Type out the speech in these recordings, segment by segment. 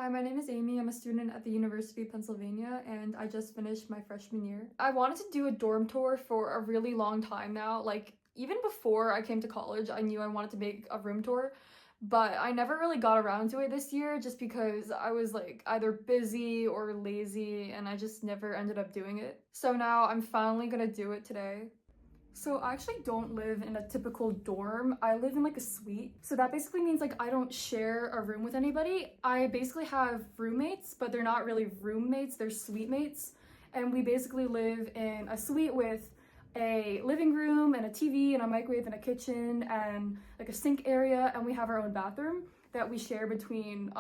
Hi, my name is Amy. I'm a student at the University of Pennsylvania, and I just finished my freshman year. I wanted to do a dorm tour for a really long time now. Like, even before I came to college, I knew I wanted to make a room tour, but I never really got around to it this year just because I was like either busy or lazy, and I just never ended up doing it. So now I'm finally gonna do it today. So I actually don't live in a typical dorm. I live in like a suite. So that basically means like I don't share a room with anybody. I basically have roommates, but they're not really roommates, they're suite mates. And we basically live in a suite with a living room and a TV and a microwave and a kitchen and like a sink area, and we have our own bathroom that we share between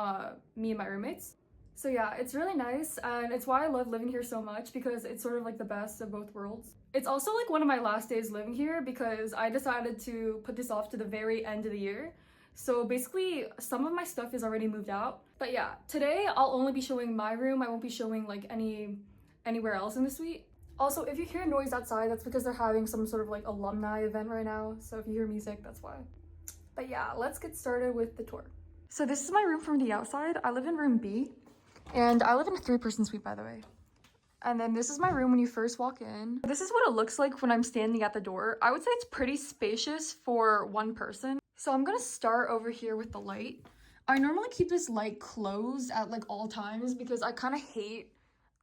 me and my roommates. So yeah, it's really nice, and it's why I love living here so much because it's sort of like the best of both worlds. It's also like one of my last days living here because I decided to put this off to the very end of the year. So basically, some of my stuff is already moved out. But yeah, today I'll only be showing my room. I won't be showing like anywhere else in the suite. Also, if you hear noise outside, that's because they're having some sort of like alumni event right now. So if you hear music, that's why. But yeah, let's get started with the tour. So this is my room from the outside. I live in room B. And I live in a 3-person suite, by the way. And then this is my room when you first walk in. This is what it looks like when I'm standing at the door. I would say it's pretty spacious for one person. So I'm gonna start over here with the light. I normally keep this light closed at like all times because I kind of hate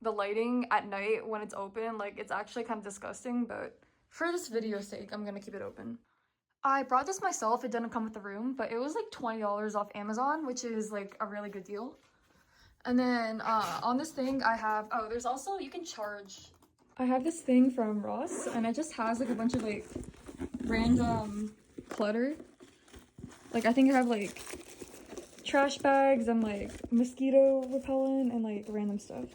the lighting at night when it's open. Like, it's actually kind of disgusting, but for this video's sake, I'm gonna keep it open. I brought this myself. It didn't come with the room, but it was like $20 off Amazon, which is like a really good deal. And then on this thing I have, oh, there's also, you can charge. I have this thing from Ross, and it just has like a bunch of like random clutter. Like, I think I have like trash bags and like mosquito repellent and like random stuff.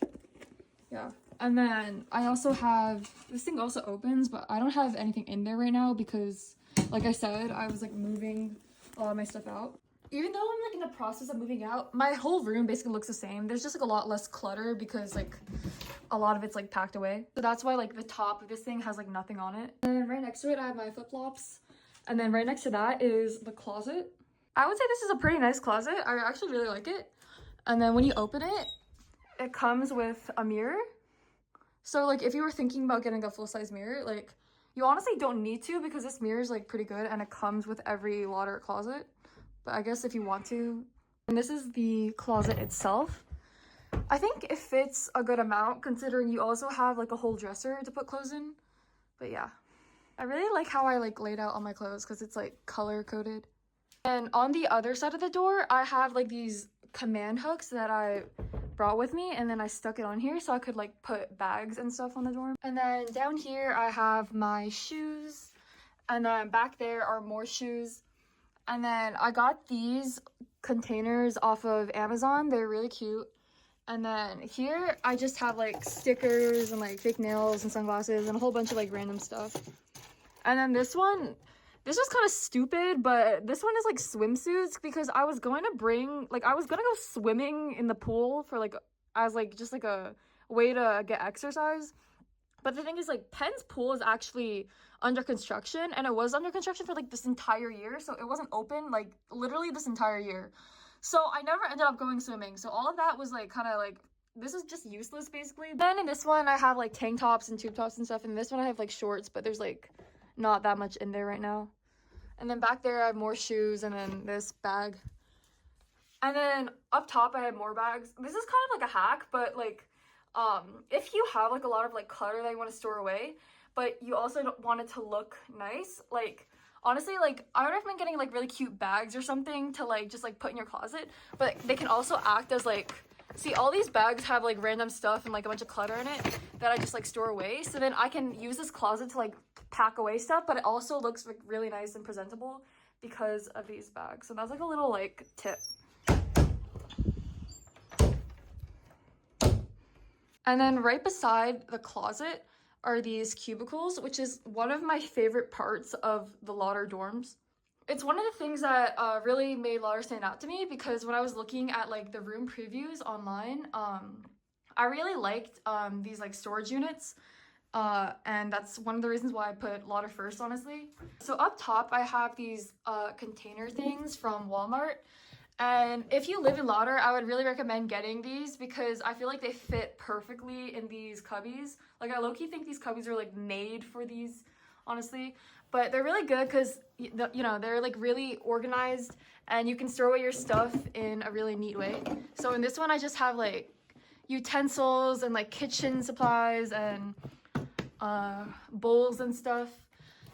Yeah. And then I also have, this thing also opens, but I don't have anything in there right now because, like I said, I was like moving a lot of my stuff out. Even though I'm like in the process of moving out, my whole room basically looks the same. There's just like a lot less clutter because like a lot of it's like packed away. So that's why like the top of this thing has like nothing on it. And then right next to it, I have my flip-flops. And then right next to that is the closet. I would say this is a pretty nice closet. I actually really like it. And then when you open it, it comes with a mirror. So like if you were thinking about getting a full-size mirror, like you honestly don't need to because this mirror is like pretty good and it comes with every lauder closet. But I guess if you want to. And this is the closet itself. I think it fits a good amount considering you also have like a whole dresser to put clothes in. But yeah, I really like how I like laid out all my clothes because it's like color coded. And on the other side of the door, I have like these command hooks that I brought with me, and then I stuck it on here so I could like put bags and stuff on the dorm. And then down here I have my shoes, and then back there are more shoes. And then I got these containers off of Amazon. They're really cute. And then here I just have like stickers and like fake nails and sunglasses and a whole bunch of like random stuff. And then this one, this was kind of stupid, but this one is like swimsuits because I was going to bring, like I was going to go swimming in the pool for like, as like just like a way to get exercise. But the thing is, like, Penn's pool is actually under construction, and it was under construction for, like, this entire year, so it wasn't open, like, literally this entire year. So I never ended up going swimming, so all of that was, like, kind of, like, this is just useless, basically. Then in this one, I have, like, tank tops and tube tops and stuff, and this one I have, like, shorts, but there's, like, not that much in there right now. And then back there, I have more shoes, and then this bag. And then up top, I have more bags. This is kind of, like, a hack, but, like, if you have like a lot of like clutter that you want to store away, but you also don't want it to look nice, like honestly, like I would recommend getting like really cute bags or something to like just like put in your closet. But they can also act as like, see, all these bags have like random stuff and like a bunch of clutter in it that I just like store away, so then I can use this closet to like pack away stuff, but it also looks like really nice and presentable because of these bags. So that's like a little like tip. And then right beside the closet are these cubicles, which is one of my favorite parts of the Lauder dorms. It's one of the things that really made Lauder stand out to me because when I was looking at like the room previews online, I really liked these like storage units. And that's one of the reasons why I put Lauder first, honestly. So up top, I have these container things from Walmart. And if you live in Lauder, I would really recommend getting these because I feel like they fit perfectly in these cubbies. Like, I low-key think these cubbies are like made for these, honestly. But they're really good because, you know, they're like really organized and you can store away your stuff in a really neat way. So in this one, I just have like utensils and like kitchen supplies and bowls and stuff.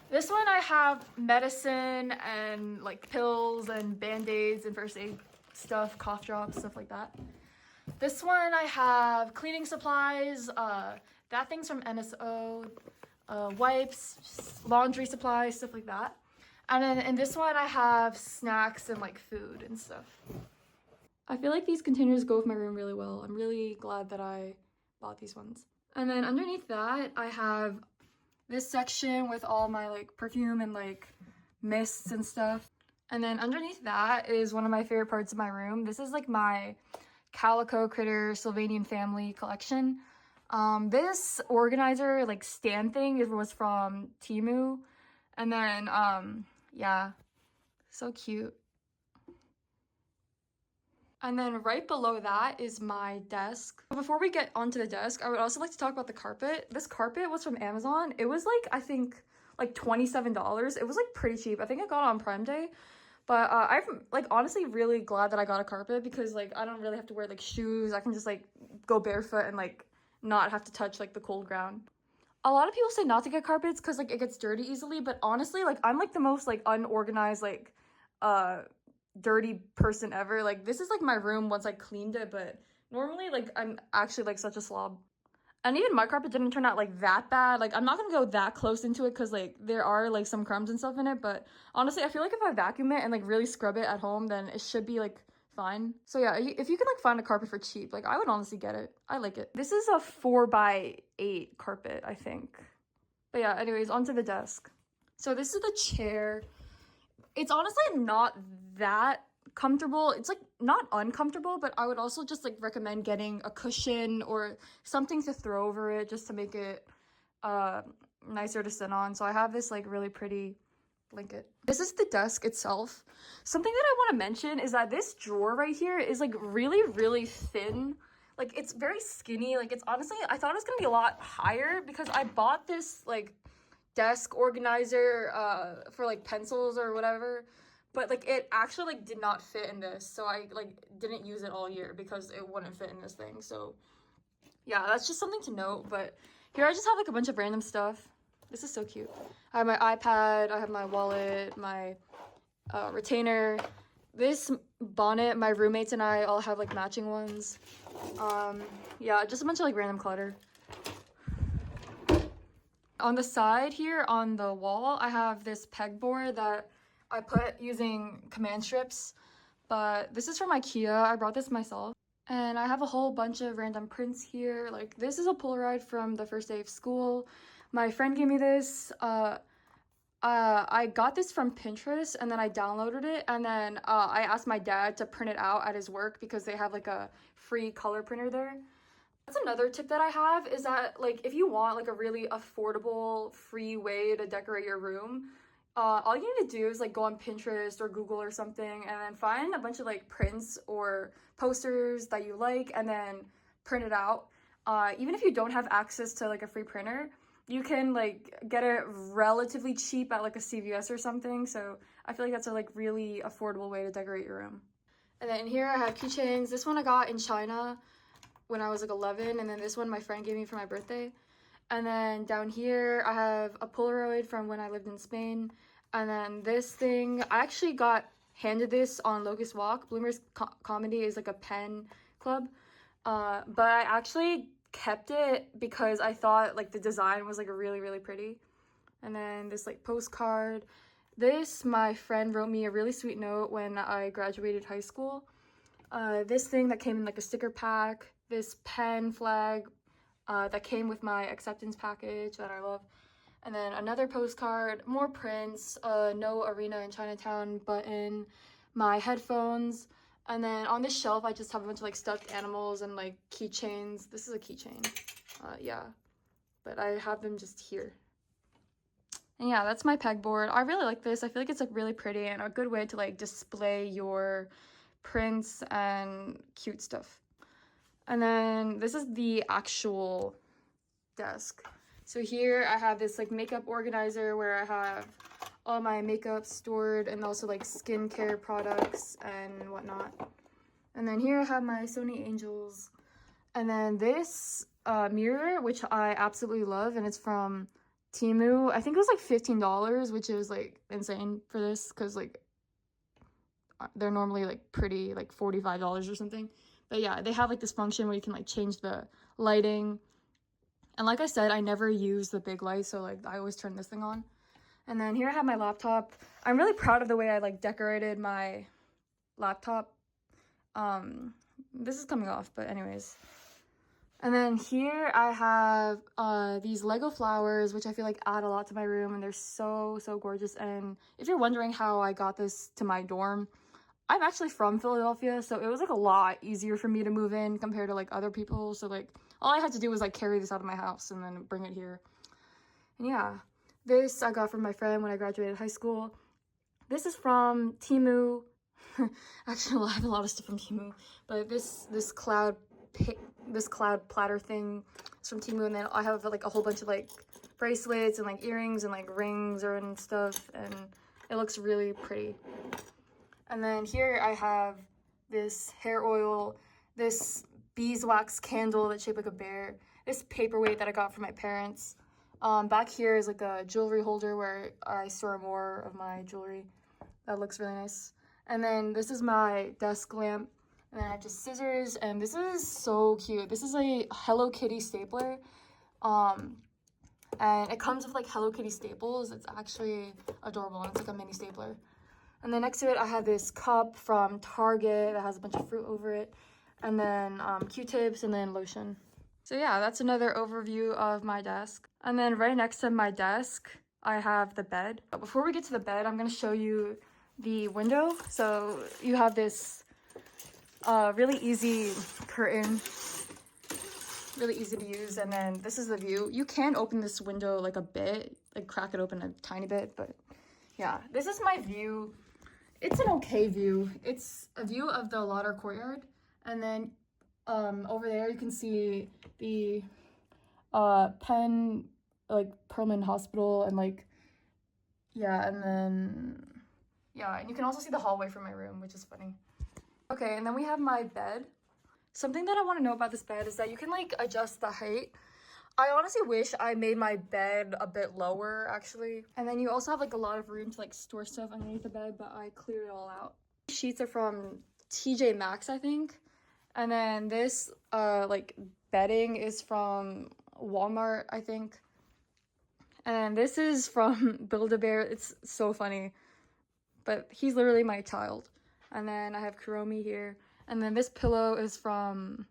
This one I have medicine and like pills and band-aids and first aid stuff, cough drops, stuff like that. This one I have cleaning supplies, that thing's from NSO, wipes, laundry supplies, stuff like that. And then in this one I have snacks and like food and stuff. I feel like these containers go with my room really well. I'm really glad that I bought these ones. And then underneath that I have this section with all my like perfume and like mists and stuff. And then underneath that is one of my favorite parts of my room. This is like my Calico Critter Sylvanian Family collection. This organizer like stand thing was from Temu. And then yeah, so cute. And then right below that is my desk. Before we get onto the desk, I would also like to talk about the carpet. This carpet was from Amazon. It was like, I think like $27. It was like pretty cheap. I think I got it on Prime Day. But I'm like honestly really glad that I got a carpet because like I don't really have to wear like shoes. I can just like go barefoot and like not have to touch like the cold ground. A lot of people say not to get carpets because like it gets dirty easily, but honestly like I'm like the most like unorganized like dirty person ever. Like this is like my room once I cleaned it, but normally like I'm actually like such a slob. And even my carpet didn't turn out like that bad. Like I'm not gonna go that close into it because like there are like some crumbs and stuff in it, but honestly I feel like if I vacuum it and like really scrub it at home, then it should be like fine. So yeah, if you can like find a carpet for cheap, like I would honestly get it. I like it. This is a 4x8 carpet, I think. But yeah, anyways, onto the desk. So this is the chair. It's honestly not that comfortable. It's like not uncomfortable, but I would also just like recommend getting a cushion or something to throw over it just to make it nicer to sit on. So I have this like really pretty blanket. This is the desk itself. Something that I want to mention is that this drawer right here is like really thin. Like it's very skinny. Like it's honestly, I thought it was gonna be a lot higher because I bought this like desk organizer for like pencils or whatever, but like it actually like did not fit in this, so I like didn't use it all year because it wouldn't fit in this thing. So yeah, that's just something to note. But here I just have like a bunch of random stuff. This is so cute. I have my iPad, I have my wallet, my retainer. This bonnet, my roommates and I all have like matching ones. Yeah, just a bunch of like random clutter. On the side here on the wall, I have this pegboard that I put using command strips, but this is from IKEA. I brought this myself. And I have a whole bunch of random prints here. Like this is a Polaroid from the first day of school. My friend gave me this. I got this from Pinterest and then I downloaded it, and then I asked my dad to print it out at his work because they have like a free color printer there. That's another tip that I have, is that like if you want like a really affordable free way to decorate your room, all you need to do is like go on Pinterest or Google or something and then find a bunch of like prints or posters that you like and then print it out. Even if you don't have access to like a free printer, you can like get it relatively cheap at like a CVS or something. So I feel like that's a like really affordable way to decorate your room. And then here I have keychains. This one I got in China when I was like 11, and then this one my friend gave me for my birthday. And then down here I have a Polaroid from when I lived in Spain. And then this thing, I actually got handed this on Locust Walk. Bloomers Comedy is like a pen club, but I actually kept it because I thought like the design was like really pretty. And then this like postcard. This, my friend wrote me a really sweet note when I graduated high school. This thing that came in like a sticker pack. This pen flag that came with my acceptance package that I love. And then another postcard, more prints, no arena in Chinatown button, my headphones. And then on this shelf, I just have a bunch of like stuffed animals and like keychains. This is a keychain, yeah, but I have them just here. And yeah, that's my pegboard. I really like this. I feel like it's like really pretty and a good way to like display your prints and cute stuff. And then this is the actual desk. So here I have this like makeup organizer where I have all my makeup stored and also like skincare products and whatnot. And then here I have my Sony Angels. And then this mirror, which I absolutely love, and it's from Temu. I think it was like $15, which is like insane for this because like they're normally like pretty like $45 or something. But yeah, they have like this function where you can like change the lighting. And like I said, I never use the big light, so like I always turn this thing on. And then here I have my laptop. I'm really proud of the way I like decorated my laptop. This is coming off, but anyways. And then here I have these Lego flowers, which I feel like add a lot to my room, and they're so gorgeous. And if you're wondering how I got this to my dorm, I'm actually from Philadelphia, so it was like a lot easier for me to move in compared to like other people. So like all I had to do was like carry this out of my house and then bring it here. And yeah, this I got from my friend when I graduated high school. This is from Temu. Actually, I have a lot of stuff from Temu, but this cloud platter thing is from Temu. And then I have like a whole bunch of like bracelets and like earrings and like rings and stuff, and it looks really pretty. And then here I have this hair oil, this beeswax candle that's shaped like a bear, this paperweight that I got from my parents. Back here is like a jewelry holder where I store more of my jewelry. That looks really nice. And then this is my desk lamp. And then I have just scissors, and this is so cute. This is a Hello Kitty stapler. And it comes with like Hello Kitty staples. It's actually adorable, and it's like a mini stapler. And then next to it, I have this cup from Target that has a bunch of fruit over it. And then Q-tips and then lotion. So yeah, that's another overview of my desk. And then right next to my desk, I have the bed. But before we get to the bed, I'm going to show you the window. So you have this really easy curtain. Really easy to use. And then this is the view. You can open this window like a bit, like crack it open a tiny bit. But yeah, this is my view. It's an okay view. It's a view of the lauder courtyard, and then over there you can see the Penn like Perlman Hospital, and like yeah, and then yeah, and you can also see the hallway from my room, which is funny. Okay, and then we have my bed. Something that I want to know about this bed is that you can like adjust the height. I honestly wish I made my bed a bit lower, actually. And then you also have like a lot of room to like store stuff underneath the bed, but I cleared it all out. Sheets are from TJ Maxx, I think. And then this like bedding is from Walmart, I think. And this is from Build-A-Bear. It's so funny, but he's literally my child. And then I have Kuromi here. And then this pillow is from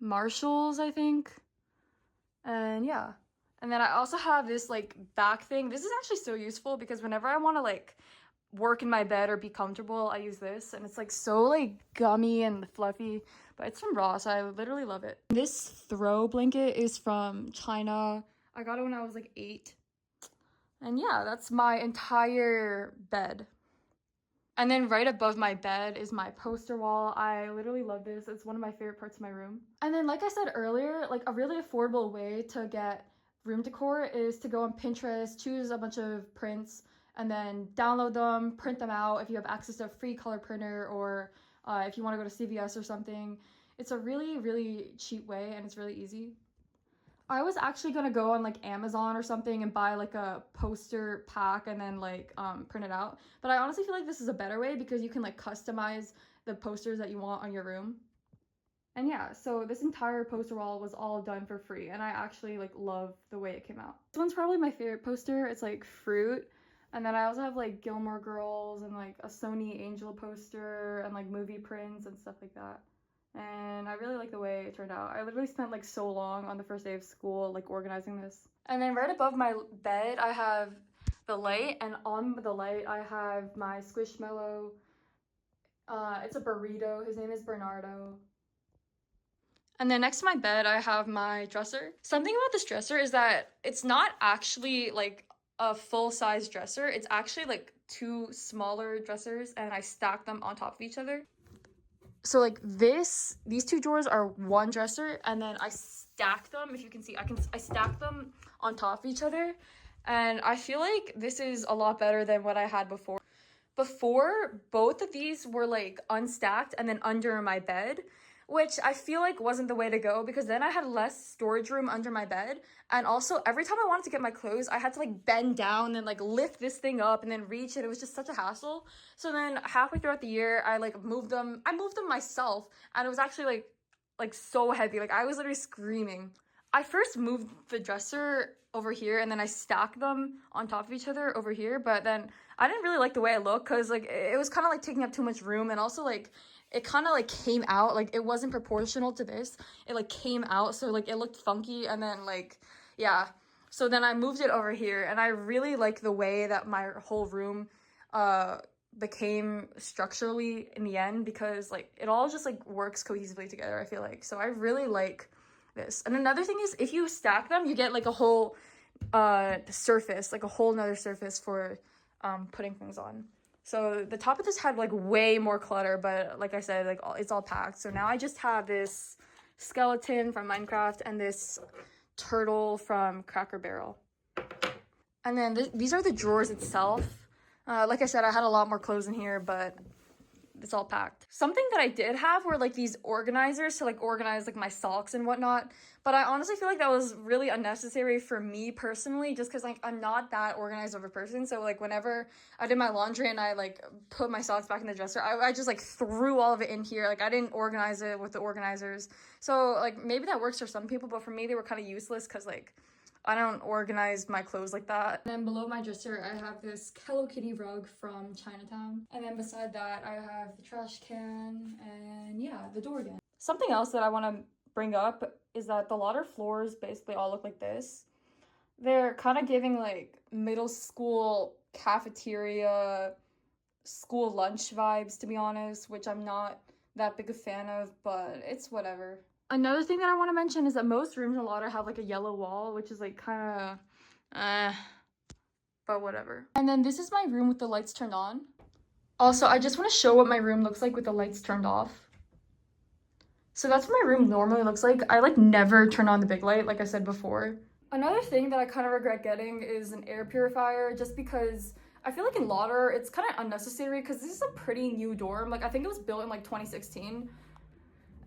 Marshall's, I think. And yeah, and then I also have this like back thing. This is actually so useful because whenever I want to like work in my bed or be comfortable, I use this, and it's like so like gummy and fluffy, but it's from Ross. I literally love it. This throw blanket is from China. I got it when I was like 8. And yeah, that's my entire bed. And then right above my bed is my poster wall. I literally love this. It's one of my favorite parts of my room. And then like I said earlier, like a really affordable way to get room decor is to go on Pinterest, choose a bunch of prints, and then download them, print them out if you have access to a free color printer, or if you want to go to CVS or something. It's a really cheap way, and it's really easy. I was actually gonna go on like Amazon or something and buy like a poster pack and then like print it out. But I honestly feel like this is a better way because you can like customize the posters that you want on your room. And yeah, so this entire poster wall was all done for free, and I actually like love the way it came out. This one's probably my favorite poster. It's like fruit. And then I also have like Gilmore Girls and like a Sony Angel poster and like movie prints and stuff like that. And I really like the way it turned out. I literally spent like so long on the first day of school like organizing this. And then right above my bed I have the light, and on the light I have my Squishmallow. It's a burrito. His name is Bernardo. And then next to my bed I have my dresser. Something about this dresser is that it's not actually like a full-size dresser. It's actually like 2 smaller dressers, and I stack them on top of each other. So like these two drawers are one dresser, and then I stack them. If you can see, I stack them on top of each other, and I feel like this is a lot better than what I had before. Before, both of these were like unstacked and then under my bed, which I feel like wasn't the way to go, because then I had less storage room under my bed. And also, every time I wanted to get my clothes, I had to like bend down and like lift this thing up and then reach it. It was just such a hassle. So then halfway throughout the year, I like moved them. I moved them myself, and it was actually like so heavy. Like I was literally screaming. I first moved the dresser over here, and then I stacked them on top of each other over here, but then I didn't really like the way it looked, because like it was kind of like taking up too much room, and also like it kind of like came out, like it wasn't proportional to this. It like came out, so like it looked funky, and then like yeah. So then I moved it over here, and I really like the way that my whole room became structurally in the end, because like it all just like works cohesively together, I feel like. So I really like this. And another thing is, if you stack them, you get like a whole surface, like a whole nother surface for putting things on. So the top of this had like way more clutter, but like I said, like it's all packed. So now I just have this skeleton from Minecraft and this turtle from Cracker Barrel. And then these are the drawers itself. Like I said, I had a lot more clothes in here, but it's all packed. Something that I did have were like these organizers to like organize like my socks and whatnot, but I honestly feel like that was really unnecessary for me personally, just because like I'm not that organized of a person. So like whenever I did my laundry and I like put my socks back in the dresser, I just like threw all of it in here. Like I didn't organize it with the organizers. So like maybe that works for some people, but for me they were kind of useless, because like I don't organize my clothes like that. And then below my dresser, I have this Hello Kitty rug from Chinatown. And then beside that, I have the trash can and yeah, the door again. Something else that I want to bring up is that the lauder floors basically all look like this. They're kind of giving like middle school cafeteria, school lunch vibes, to be honest, which I'm not that big a fan of, but it's whatever. Another thing that I want to mention is that most rooms in lauder have like a yellow wall, which is like kind of but whatever. And then this is my room with the lights turned on. Also, I just want to show what my room looks like with the lights turned off. So that's what my room normally looks like. I like never turn on the big light, like I said before. Another thing that I kind of regret getting is an air purifier, just because I feel like in lauder it's kind of unnecessary, because this is a pretty new dorm. Like I think it was built in like 2016.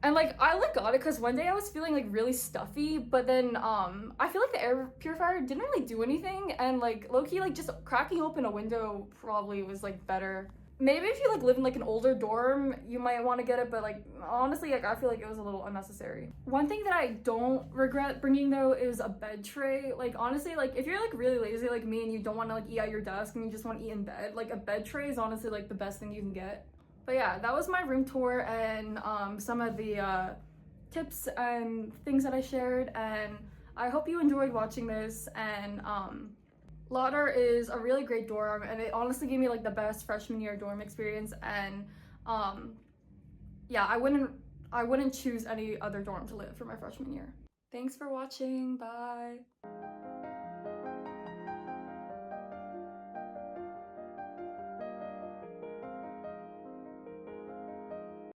And like I like got it because one day I was feeling like really stuffy, but then I feel like the air purifier didn't really do anything, and like low-key like just cracking open a window probably was like better. Maybe if you like live in like an older dorm, you might want to get it, but like honestly, like I feel like it was a little unnecessary. One thing that I don't regret bringing though is a bed tray. Like honestly, like if you're like really lazy like me and you don't want to like eat at your desk and you just want to eat in bed, like a bed tray is honestly like the best thing you can get. But yeah, that was my room tour and some of the tips and things that I shared, and I hope you enjoyed watching this. And lauder is a really great dorm, and it honestly gave me like the best freshman year dorm experience, and yeah, I wouldn't choose any other dorm to live for my freshman year. Thanks for watching. Bye.